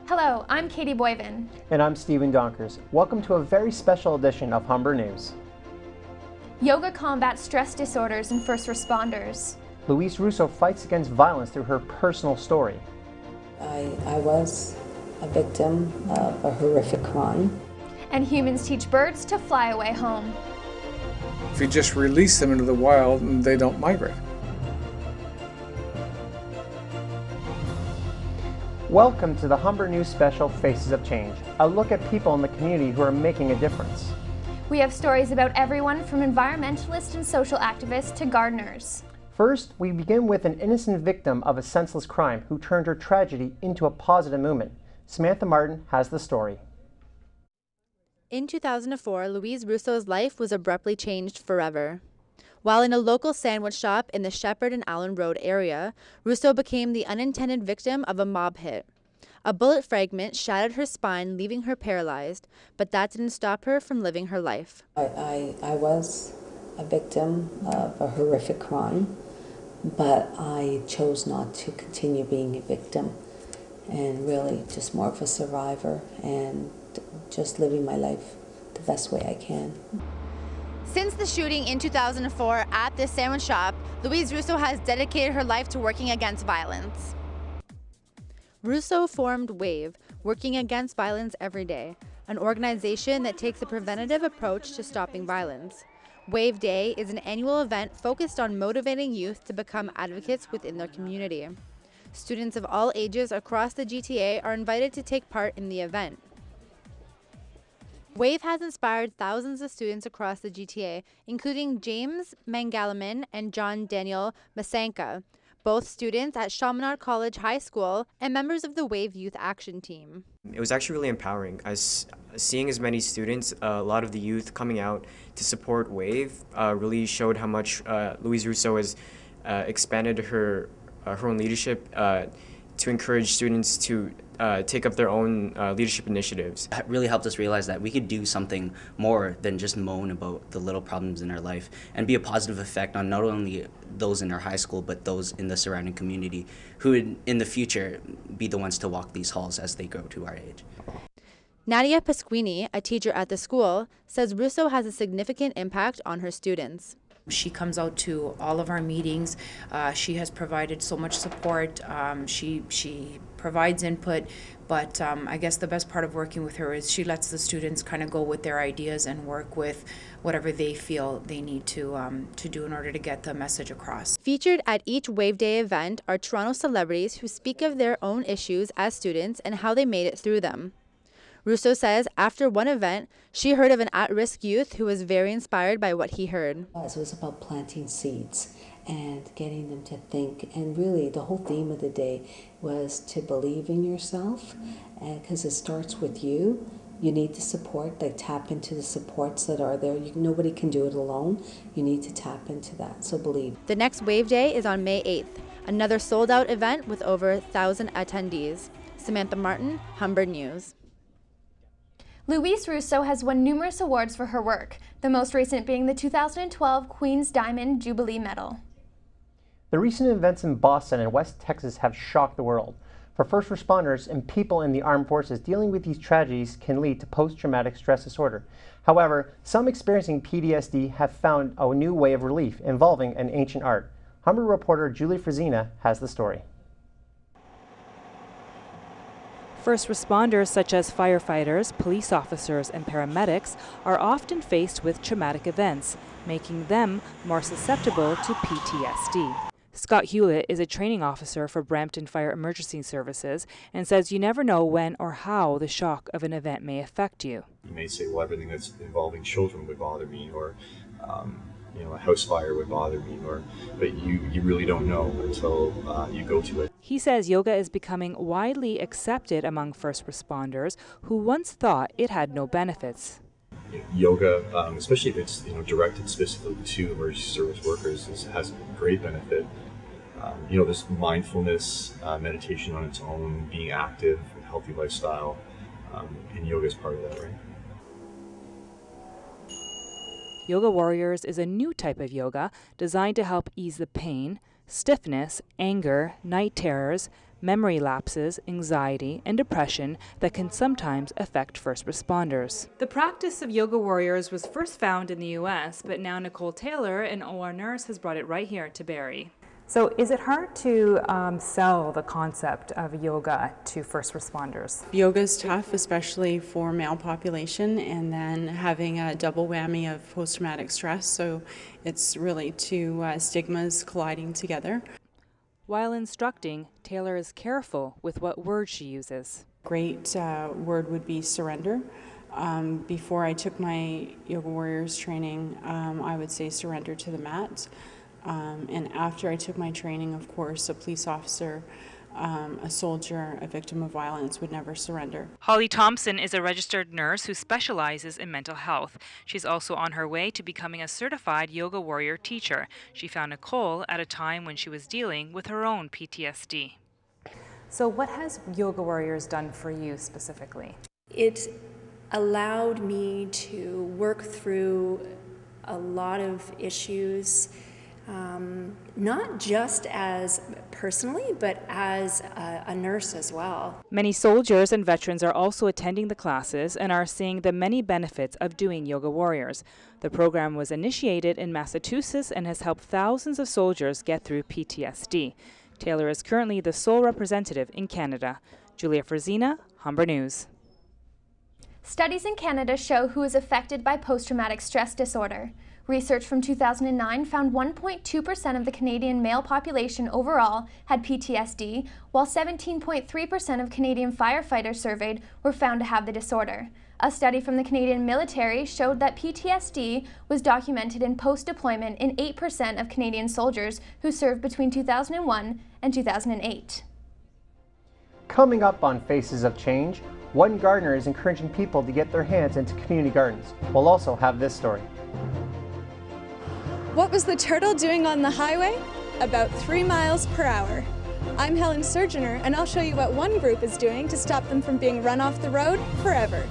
Hello, I'm Katie Boyven. And I'm Stephen Donkers. Welcome to a very special edition of Humber News. Yoga combats stress disorders in first responders. Louise Russo fights against violence through her personal story. I was a victim of a horrific crime. And humans teach birds to fly away home. If you just release them into the wild, they don't migrate. Welcome to the Humber News special Faces of Change, a look at people in the community who are making a difference. We have stories about everyone from environmentalists and social activists to gardeners. First, we begin with an innocent victim of a senseless crime who turned her tragedy into a positive movement. Samantha Martin has the story. In 2004, Louise Russo's life was abruptly changed forever. While in a local sandwich shop in the Shepherd and Allen Road area, Russo became the unintended victim of a mob hit. A bullet fragment shattered her spine, leaving her paralyzed, but that didn't stop her from living her life. I was a victim of a horrific crime, but I chose not to continue being a victim and really just more of a survivor and just living my life the best way I can. Since the shooting in 2004 at this sandwich shop, Louise Russo has dedicated her life to working against violence. Russo formed WAVE, Working Against Violence Every Day, an organization that takes a preventative approach to stopping violence. WAVE Day is an annual event focused on motivating youth to become advocates within their community. Students of all ages across the GTA are invited to take part in the event. WAVE has inspired thousands of students across the GTA, including James Mangalaman and John Daniel Masanka, both students at Humber College High School and members of the WAVE Youth Action Team. It was actually really empowering. Seeing as many students, a lot of the youth coming out to support WAVE really showed how much Louise Russo has expanded her own leadership to encourage students to take up their own leadership initiatives. It really helped us realize that we could do something more than just moan about the little problems in our life and be a positive effect on not only those in our high school, but those in the surrounding community who would, in the future, be the ones to walk these halls as they grow to our age. Nadia Pasquini, a teacher at the school, says Russo has a significant impact on her students. She comes out to all of our meetings. She has provided so much support. She provides input, but I guess the best part of working with her is she lets the students kind of go with their ideas and work with whatever they feel they need to do in order to get the message across. Featured at each WAVE Day event are Toronto celebrities who speak of their own issues as students and how they made it through them. Russo says after one event, she heard of an at-risk youth who was very inspired by what he heard. It was about planting seeds and getting them to think, and really the whole theme of the day was to believe in yourself, and because it starts with you. You need the support, like tap into the supports that are there. Nobody can do it alone. You need to tap into that, so believe. The next WAVE Day is on May 8th, another sold-out event with over 1,000 attendees. Samantha Martin, Humber News. Louise Russo has won numerous awards for her work, the most recent being the 2012 Queen's Diamond Jubilee Medal. The recent events in Boston and West Texas have shocked the world. For first responders and people in the armed forces, dealing with these tragedies can lead to post-traumatic stress disorder. However, some experiencing PTSD have found a new way of relief involving an ancient art. Humber reporter Julie Frazina has the story. First responders such as firefighters, police officers, and paramedics are often faced with traumatic events, making them more susceptible to PTSD. Scott Hewlett is a training officer for Brampton Fire Emergency Services and says you never know when or how the shock of an event may affect you. You may say, well, everything that's involving children would bother me, or a house fire would bother me, but you really don't know until you go to it. He says yoga is becoming widely accepted among first responders who once thought it had no benefits. Yoga, especially if it's directed specifically to emergency service workers, has great benefit. This mindfulness, meditation on its own, being active, a healthy lifestyle, and yoga is part of that, right? Yoga Warriors is a new type of yoga designed to help ease the pain, stiffness, anger, night terrors, memory lapses, anxiety, and depression that can sometimes affect first responders. The practice of yoga warriors was first found in the U.S., but now Nicole Taylor, an OR nurse, has brought it right here to Barrie. So is it hard to sell the concept of yoga to first responders? Yoga is tough, especially for male population, and then having a double whammy of post-traumatic stress, so it's really two stigmas colliding together. While instructing, Taylor is careful with what words she uses. Great word would be surrender. Before I took my Yoga Warriors training, I would say surrender to the mat. And after I took my training, of course, a police officer, a soldier, a victim of violence would never surrender. Holly Thompson is a registered nurse who specializes in mental health. She's also on her way to becoming a certified yoga warrior teacher. She found Nicole at a time when she was dealing with her own PTSD. So what has Yoga Warriors done for you specifically? It allowed me to work through a lot of issues, not just as personally, but as a nurse as well. Many soldiers and veterans are also attending the classes and are seeing the many benefits of doing Yoga Warriors. The program was initiated in Massachusetts and has helped thousands of soldiers get through PTSD. Taylor is currently the sole representative in Canada. Julia Frazina, Humber News. Studies in Canada show who is affected by post-traumatic stress disorder. Research from 2009 found 1.2% of the Canadian male population overall had PTSD, while 17.3% of Canadian firefighters surveyed were found to have the disorder. A study from the Canadian military showed that PTSD was documented in post-deployment in 8% of Canadian soldiers who served between 2001 and 2008. Coming up on Faces of Change, one gardener is encouraging people to get their hands into community gardens. We'll also have this story. What was the turtle doing on the highway? About 3 miles per hour. I'm Helen Surgener, and I'll show you what one group is doing to stop them from being run off the road forever.